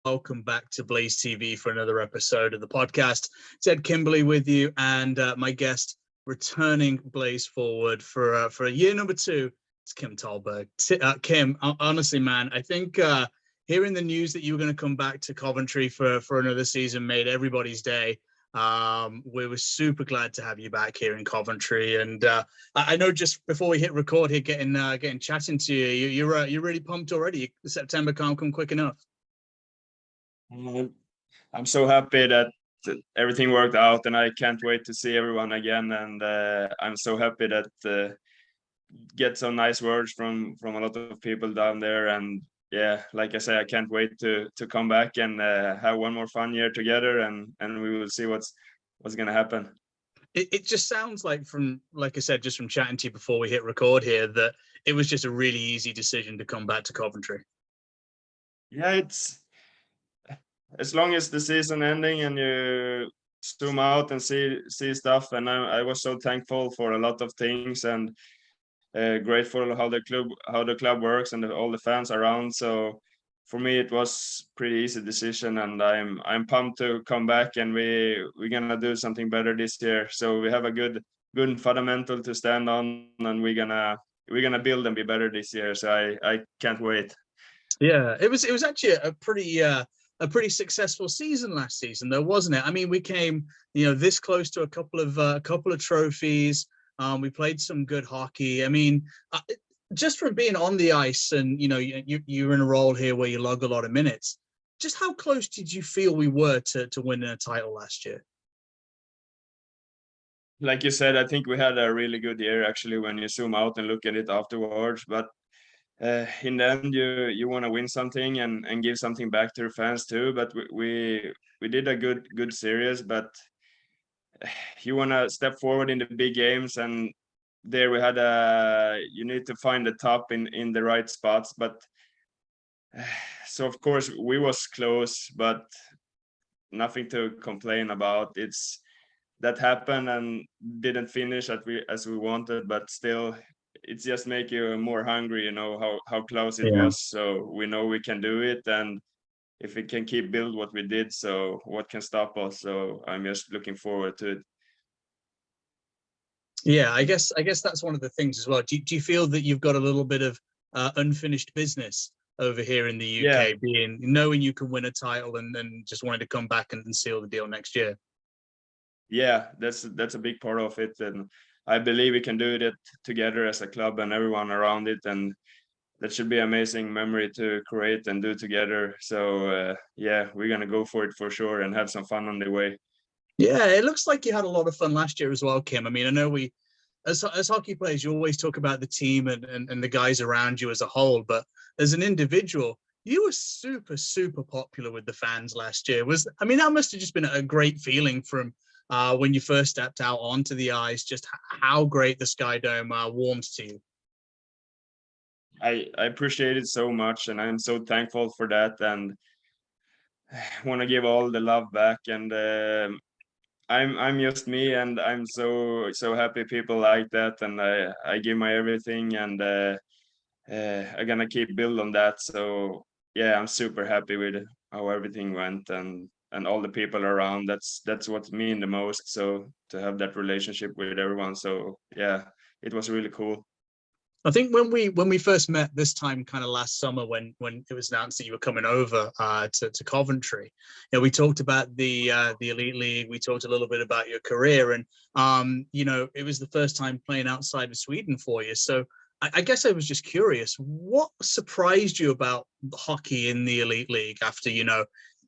welcome back to Blaze TV for another episode of the podcast. It's Ed Kimberley with you, and my guest returning Blaze forward for a year number 2. It's Kim Tallberg. Kim, honestly, man, I think hearing the news that you were going to come back to Coventry for another season made everybody's day. We were super glad to have you back here in Coventry, and I know just before we hit record here, getting chatting to you, you're really pumped already. September can't come quick enough. I'm so happy that everything worked out, and I can't wait to see everyone again. And I'm so happy that get some nice words from a lot of people down there. And yeah, like I say, I can't wait to come back and have one more fun year together, and we will see what's gonna happen. It just sounds like like I said, just from chatting to you before we hit record here, that it was just a really easy decision to come back to Coventry. Yeah, it's as long as the season ending and you zoom out and see stuff. And I was so thankful for a lot of things, and grateful how the club works and all the fans around. So for me, it was pretty easy decision, and I'm pumped to come back, and we're gonna do something better this year. So we have a good fundamental to stand on, and we're gonna build and be better this year. So I can't wait. Yeah, it was actually a pretty successful season last season, though, wasn't it? I mean, we came, this close to a couple of trophies. We played some good hockey. I mean, just from being on the ice, and you're in a role here where you log a lot of minutes. Just how close did you feel we were to winning a title last year? Like you said, I think we had a really good year actually when you zoom out and look at it afterwards. But in the end, you want to win something and give something back to the fans too. But we did a good series, but you want to step forward in the big games, and there we had you need to find the top in the right spots. But so of course we was close, but nothing to complain about. It's that happened and didn't finish as we wanted, but still it's just make you more hungry, how close it was. So we know we can do it, and if we can keep build what we did, so what can stop us? So I'm just looking forward to it. Yeah, I guess that's one of the things as well. Do you feel that you've got a little bit of unfinished business over here in the UK, knowing you can win a title and then just wanting to come back and seal the deal next year? Yeah, that's a big part of it, and I believe we can do it together as a club and everyone around it, and that should be an amazing memory to create and do together. So we're gonna go for it for sure and have some fun on the way. Yeah, it looks like you had a lot of fun last year as well, Kim. I mean, I know as hockey players, you always talk about the team and the guys around you as a whole, but as an individual, you were super, super popular with the fans last year. That must have just been a great feeling from when you first stepped out onto the ice, just how great the Sky Dome warmed to you. I appreciate it so much, and I'm so thankful for that, and want to give all the love back. And I'm just me, and I'm so happy people like that, and I give my everything, and I'm gonna keep build on that. So yeah, I'm super happy with how everything went, and all the people around. That's what mean the most. So to have that relationship with everyone. So yeah, it was really cool. I think when we first met this time, kind of last summer, when it was announced that you were coming over to Coventry, we talked about the Elite League. We talked a little bit about your career, and it was the first time playing outside of Sweden for you. So I guess I was just curious, what surprised you about hockey in the Elite League after,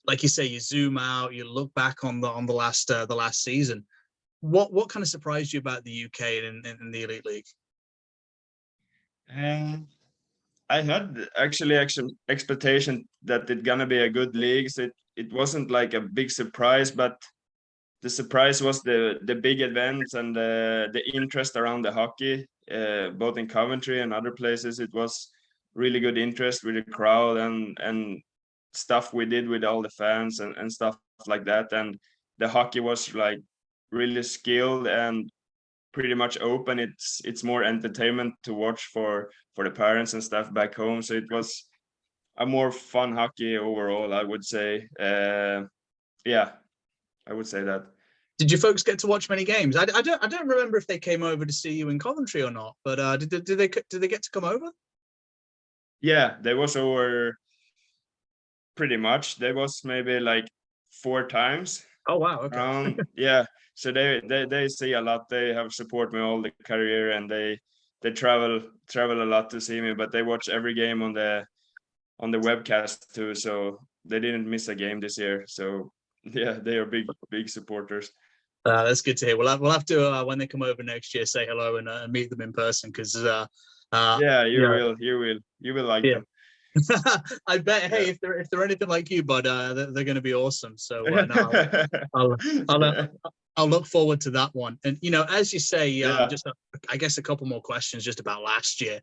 like you say, you zoom out, you look back on the last season. What kind of surprised you about the UK and in the Elite League? And I had actually expectation that it's gonna be a good league. So it wasn't like a big surprise, but the surprise was the big events and the interest around the hockey, both in Coventry and other places. It was really good interest with the crowd and stuff we did with all the fans and stuff like that. And the hockey was like really skilled and pretty much open. It's more entertainment to watch for the parents and stuff back home. So it was a more fun hockey overall, I would say. Yeah, I would say that. Did you folks get to watch many games? I don't remember if they came over to see you in Coventry or not, but did they get to come over? Yeah, there was over pretty much. There was maybe like 4 times Oh wow, okay. around. Yeah, so they see a lot. They have support me all the career, and they travel a lot to see me. But they watch every game on the webcast too. So they didn't miss a game this year. So yeah, they are big supporters. That's good to hear. We'll have to when they come over next year say hello and meet them in person because Yeah, yeah, you will like yeah. them. I bet. Yeah. Hey, if they're anything like you, bud, they're going to be awesome. So no, I'll I'll uh, Yeah. I'll look forward to that one. And as you say, Yeah. I guess a couple more questions just about last year.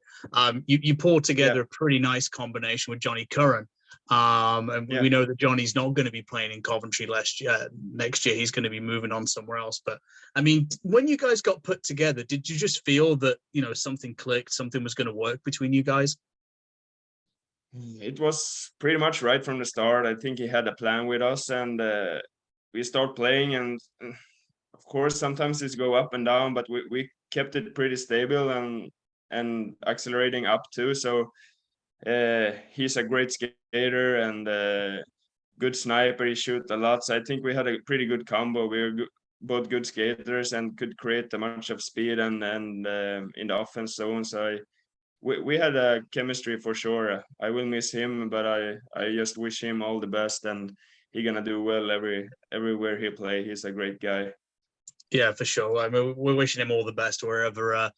You pulled Yeah. together a pretty nice combination with Johnny Curran. And Yeah. we know that Johnny's not going to be playing in Coventry next year. He's going to be moving on somewhere else. But I mean, when you guys got put together, did you just feel that something clicked, something was going to work between you guys? It was pretty much right from the start. I think he had a plan with us, and we start playing, and of course sometimes it's go up and down, but we kept it pretty stable and accelerating up too. So he's a great skater and good sniper. He shoot a lot, so I think we had a pretty good combo. We were both good skaters and could create a bunch of speed and in the offense zone. So we had a chemistry for sure. I will miss him, but I just wish him all the best, and he gonna do well everywhere he play. He's a great guy. Yeah, for sure. I mean, we're wishing him all the best wherever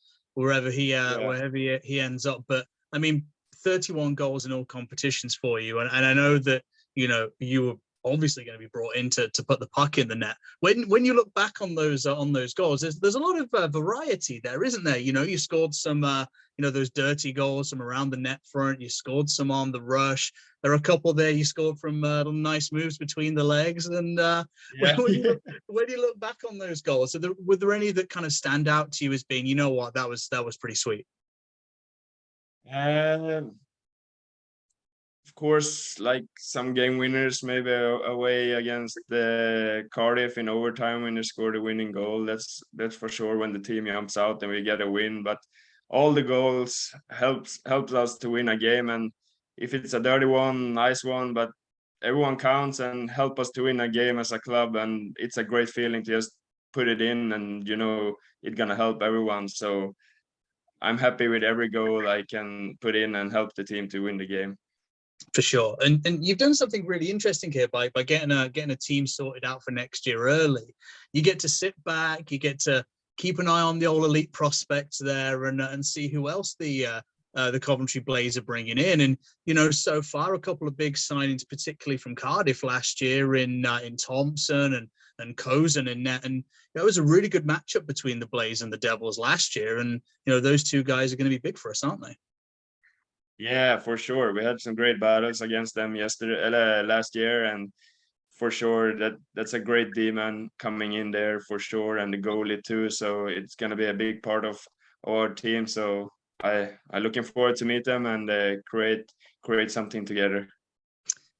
Yeah. he ends up. But I mean, 31 goals in all competitions for you, and I know that you were obviously going to be brought in to put the puck in the net. When you look back on those goals, there's a lot of variety there, isn't there? You scored some those dirty goals from around the net front. You scored some on the rush. There are a couple there you scored from nice moves between the legs. And when, Yeah. when you look when you look back on those goals, were there any that kind of stand out to you as being, what, that was pretty sweet? Um, of course, like some game winners, maybe away against the Cardiff in overtime when you score the winning goal. That's for sure when the team jumps out and we get a win. But all the goals helps us to win a game. And if it's a dirty one, nice one, but everyone counts and help us to win a game as a club. And it's a great feeling to just put it in, and it's gonna help everyone. So I'm happy with every goal I can put in and help the team to win the game. For sure, and you've done something really interesting here by getting a team sorted out for next year early. You get to sit back, you get to keep an eye on the old elite prospects there, and see who else the Coventry Blaze are bringing in. And so far a couple of big signings, particularly from Cardiff last year in Thompson and Cozen in net, and it was a really good matchup between the Blaze and the Devils last year. And those two guys are going to be big for us, aren't they? Yeah, for sure. We had some great battles against them last year, and for sure that's a great D-man coming in there for sure, and the goalie too. So it's gonna be a big part of our team. So I looking forward to meet them and create something together.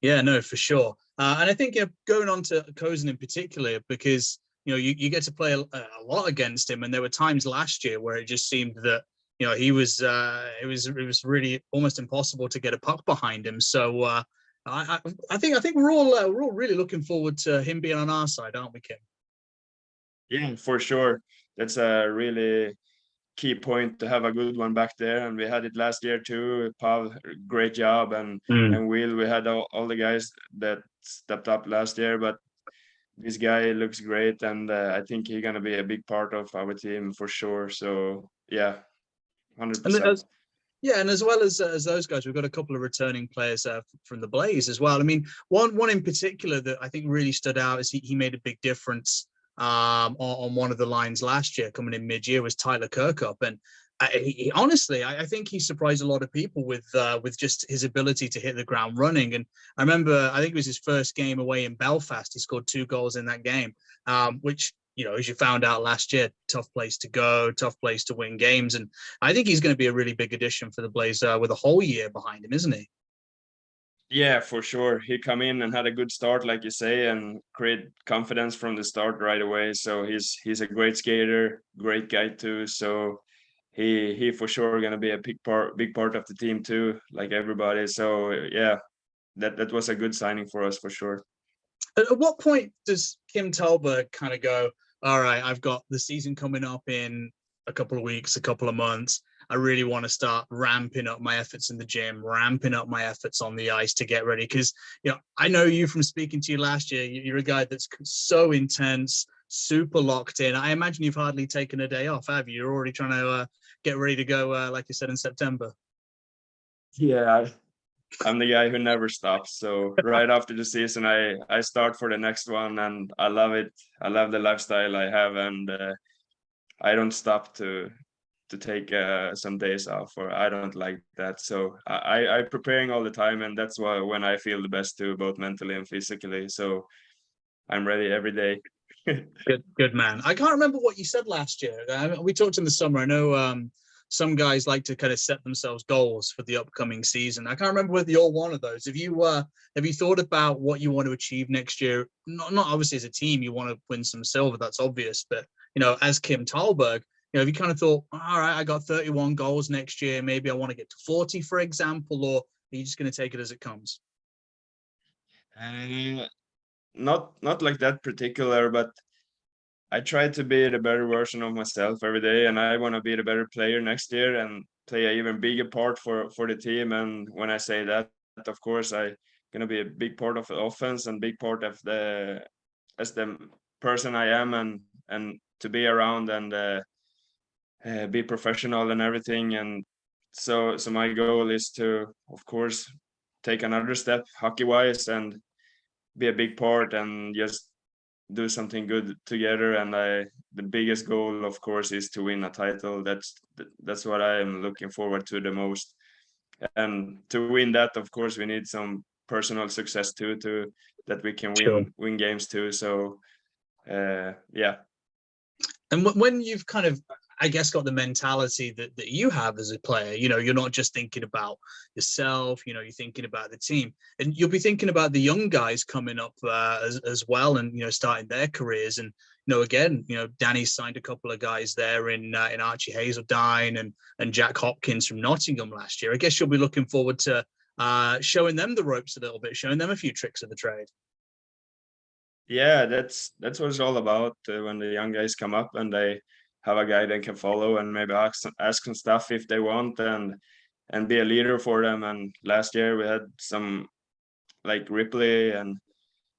Yeah, no, for sure. And I think going on to Cozen in particular, because you get to play a lot against him, and there were times last year where it just seemed that he was it was really almost impossible to get a puck behind him. So I think we're all really looking forward to him being on our side, aren't we, Kim? Yeah, for sure. That's a really key point to have a good one back there, and we had it last year too. Paul, great job, and Will, we had all the guys that stepped up last year, but this guy looks great, and I think he's gonna be a big part of our team for sure. So yeah, And 100%. yeah, and as well as those guys, we've got a couple of returning players from the Blaze as well. I mean, one in particular that I think really stood out is he made a big difference on one of the lines last year, coming in mid-year, was Tyler Kirkup. And honestly, I think he surprised a lot of people with just his ability to hit the ground running. And I remember, I think it was his first game away in Belfast. He scored 2 goals in that game, which, as you found out last year, tough place to go, tough place to win games. And I think he's going to be a really big addition for the Blazer with a whole year behind him, isn't he? Yeah, for sure. He come in and had a good start, like you say, and create confidence from the start right away. So he's a great skater, great guy too. So he for sure gonna be a big part of the team too, like everybody. So yeah, that was a good signing for us for sure. At what point does Kim Tallberg kind of go, all right, I've got the season coming up in a couple of weeks, a couple of months. I really want to start ramping up my efforts in the gym, ramping up my efforts on the ice to get ready. Because, I know you from speaking to you last year, you're a guy that's so intense, super locked in. I imagine you've hardly taken a day off, have you? You're already trying to get ready to go, like you said, in September. Yeah, I'm the guy who never stops. So right after the season, I start for the next one, and I love it. I love the lifestyle I have, and I don't stop to take some days off, or I don't like that. So I preparing all the time, and that's why when I feel the best too, both mentally and physically. So I'm ready every day. Good man. I can't remember what you said last year. We talked in the summer. I know some guys like to kind of set themselves goals for the upcoming season. I can't remember whether you're one of those. Have you thought about what you want to achieve next year? Not obviously as a team, you want to win some silver. That's obvious. But as Kim Tallberg, have you kind of thought, all right, I got 31 goals next year. Maybe I want to get to 40, for example, or are you just going to take it as it comes? Uh, not like that particular, but I try to be the better version of myself every day, and I want to be the better player next year and play an even bigger part for the team. And when I say that, of course, I gonna be a big part of the offense and big part of the as the person I am, and to be around and be professional and everything. And so my goal is to, of course, take another step hockey wise and be a big part and just do something good together. And the biggest goal, of course, is to win a title. That's what I am looking forward to the most. And to win that, of course, we need some personal success too, to that we can Sure. win games too. So yeah. And when you've kind of, I guess, got the mentality that you have as a player, you're not just thinking about yourself, you're thinking about the team, and you'll be thinking about the young guys coming up as well, and starting their careers. And again, Danny signed a couple of guys there in Archie Hazeldine and Jack Hopkins from Nottingham last year. I guess you'll be looking forward to showing them the ropes a little bit, showing them a few tricks of the trade. Yeah, that's what it's all about, when the young guys come up and they have a guy they can follow and maybe ask some stuff if they want, and be a leader for them. And last year we had some, like Ripley, and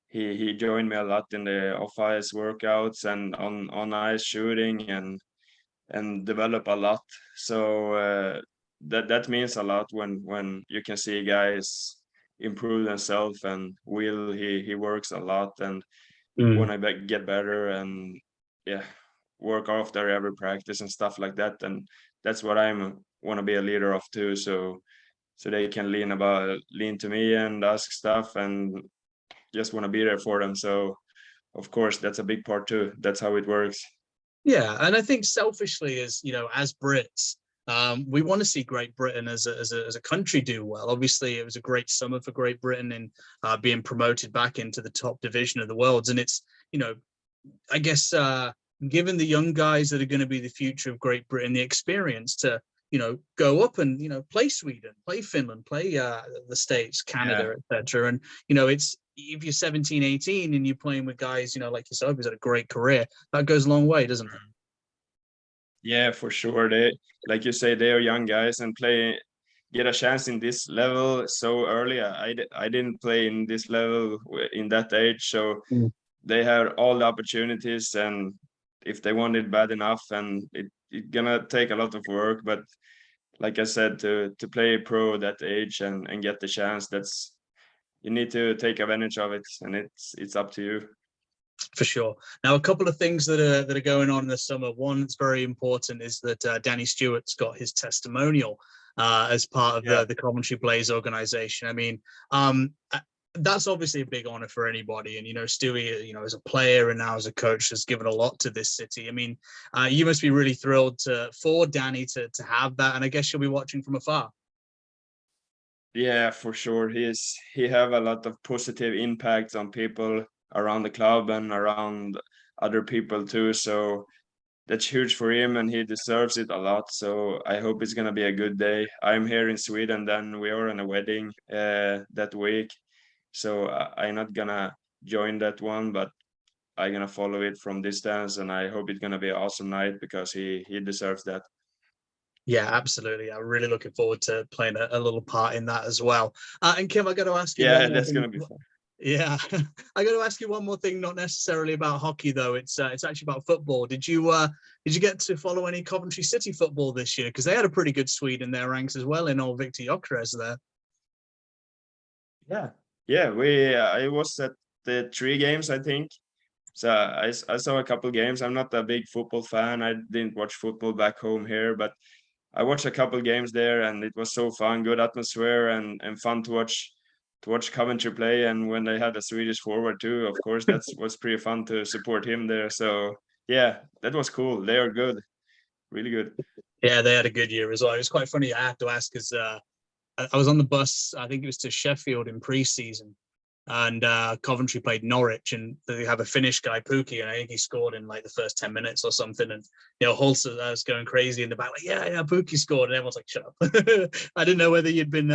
he joined me a lot in the off ice workouts and on ice shooting, and develop a lot. So that means a lot when you can see guys improve themselves. And Will, he works a lot and want to get better, and yeah, work after every practice and stuff like that. And that's what I'm want to be a leader of too. So they can lean to me and ask stuff, and just want to be there for them. So of course that's a big part too. That's how it works. Yeah, and I think selfishly, as Brits, we want to see Great Britain as a country do well. Obviously, it was a great summer for Great Britain in being promoted back into the top division of the world, and it's I guess given the young guys that are going to be the future of Great Britain the experience to go up and play Sweden, play Finland, play the States, Canada, etc. And it's if you're 17, 18 and you're playing with guys like yourself who's had a great career, that goes a long way, doesn't it? Yeah, for sure. They, like you say, they are young guys and get a chance in this level so early. I didn't play in this level in that age, so they had all the opportunities, and if they want it bad enough, and it gonna take a lot of work. But like I said, to play pro that age and get the chance, that's you need to take advantage of it, and it's up to you. For sure. Now, a couple of things that are going on in the summer. One that's very important is that Danny Stewart's got his testimonial as part of the Coventry Blaze organization. I mean, that's obviously a big honor for anybody. And Stewie, as a player and now as a coach, has given a lot to this city. I mean, you must be really thrilled for Danny to have that, and I guess you'll be watching from afar. Yeah, for sure. He have a lot of positive impacts on people around the club and around other people too. So that's huge for him, and he deserves it a lot. So I hope it's gonna be a good day. I'm here in Sweden, then we are on a wedding that week. So I'm not gonna join that one, but I'm gonna follow it from distance, and I hope it's gonna be an awesome night because he deserves that. Yeah, absolutely. I'm really looking forward to playing a little part in that as well. And Kim, I got to ask you one Yeah, more that's thing. gonna be fun. Yeah, I got to ask you one more thing. Not necessarily about hockey though. It's actually about football. Did you get to follow any Coventry City football this year? Because they had a pretty good Swede in their ranks as well in old Victor Gyökeres there. Yeah, yeah. We I was at the 3 games, I think. So I saw a couple games. I'm not a big football fan. I didn't watch football back home here, but I watched a couple games there, and it was so fun, good atmosphere, and fun to watch Coventry play. And when they had a Swedish forward too, of course, that's was pretty fun to support him there. So yeah, that was cool. They are good, really good. Yeah, they had a good year as well. It was quite funny. I have to ask because I was on the bus. I think it was to Sheffield in pre-season, and Coventry played Norwich, and they have a Finnish guy, Pukki, and I think he scored in like the first 10 minutes or something. And Hulse was going crazy in the back, like, yeah, Pukki scored, and everyone's like, shut up. I didn't know whether you'd been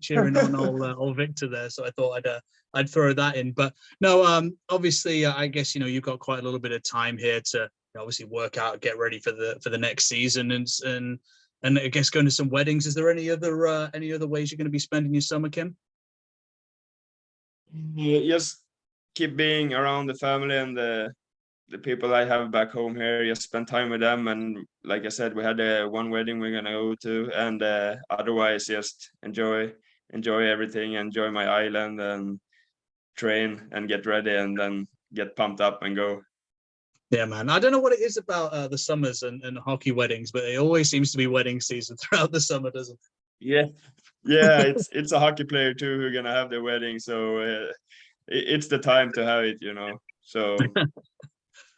cheering on old Victor there, so I thought I'd throw that in. But no, obviously, I guess you've got quite a little bit of time here to obviously work out, get ready for the next season, and I guess going to some weddings. Is there any other ways you're going to be spending your summer, Kim? Just keep being around the family and the people I have back home here. Just spend time with them, and like I said, we had one wedding we're gonna go to, and otherwise just enjoy everything, enjoy my island, and train and get ready, and then get pumped up and go. Yeah, man. I don't know what it is about the summers and hockey weddings, but it always seems to be wedding season throughout the summer, doesn't Yeah, yeah, it's a hockey player too who's gonna have the wedding, so it's the time to have it. So it? Well,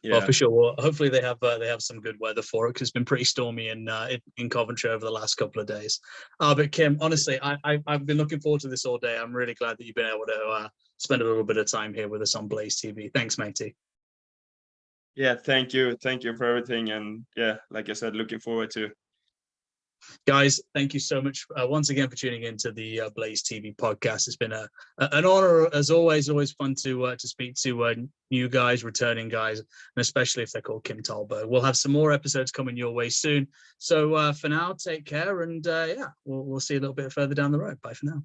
yeah. for sure. Well, hopefully they have some good weather for it because it's been pretty stormy in Coventry over the last couple of days. But Kim, honestly, I've been looking forward to this all day. I'm really glad that you've been able to spend a little bit of time here with us on Blaze TV. Thanks, matey. Yeah, thank you for everything, and yeah, like I said, looking forward to. Guys, thank you so much once again for tuning into the Blaze TV podcast. It's been an honor as always. Always fun to speak to new guys, returning guys, and especially if they're called Kim Tallberg. We'll have some more episodes coming your way soon. So for now, take care, and yeah, we'll see you a little bit further down the road. Bye for now.